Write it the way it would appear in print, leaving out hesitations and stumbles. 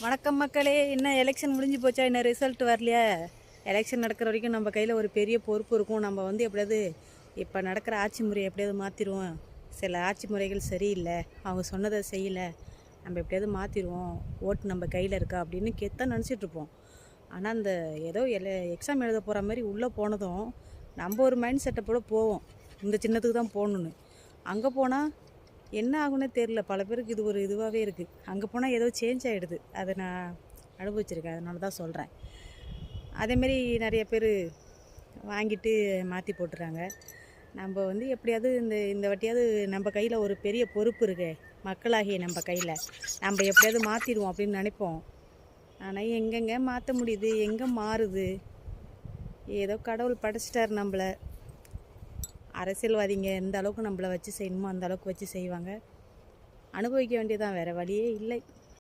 வணக்கம் மக்களே. இன்னும் எலெக்ஷன் முடிஞ்சு போச்சா? இன்னும் ரிசல்ட் வரலையா? எலெக்ஷன் நடக்கிற வரைக்கும் நம்ம கையில் ஒரு பெரிய பொறுப்பு இருக்கும். நம்ம எப்படியாவது இப்போ நடக்கிற ஆட்சி முறையை எப்படியாவது மாற்றிடுவோம். சில ஆட்சி முறைகள் சரியில்லை, அவங்க சொன்னதை செய்யலை, நம்ம எப்படியாவது மாற்றிடுவோம், ஓட்டு நம்ம கையில் இருக்கா அப்படின்னு கெத்தான் நினச்சிட்ருப்போம். ஆனால் அந்த ஏதோ எக்ஸாம் எழுத போகிற மாதிரி உள்ளே போனதும் நம்ம ஒரு மைண்ட் செட்டப்போட போவோம், இந்த சின்னத்துக்கு தான் போகணுன்னு. அங்கே போனால் என்ன ஆகுன்னே தெரில. பல பேருக்கு இது ஒரு இதுவாகவே இருக்குது. அங்கே போனால் ஏதோ சேஞ்ச் ஆகிடுது. அதை நான் அனுபவிச்சிருக்கேன், அதனால தான் சொல்கிறேன். அதேமாரி நிறைய பேர் வாங்கிட்டு மாற்றி போட்டுறாங்க. நம்ம எப்படியாவது இந்த வாட்டியாவது நம்ம கையில் ஒரு பெரிய பொறுப்பு இருக்கு, மக்களாகிய நம்ம கையில், நம்ம எப்படியாவது மாற்றிடுவோம் அப்படின்னு நினைப்போம். ஆனால் எங்கெங்கே மாற்ற முடியுது, எங்கே மாறுது? ஏதோ கடவுள் படைச்சிட்டார் நம்மளை. அரசியல்வாதிங்க எந்த அளவுக்கு நம்மளை வச்சு செய்யணுமோ அந்த அளவுக்கு வச்சு செய்வாங்க. அனுபவிக்க வேண்டியதான், வேறு வழியே இல்லை.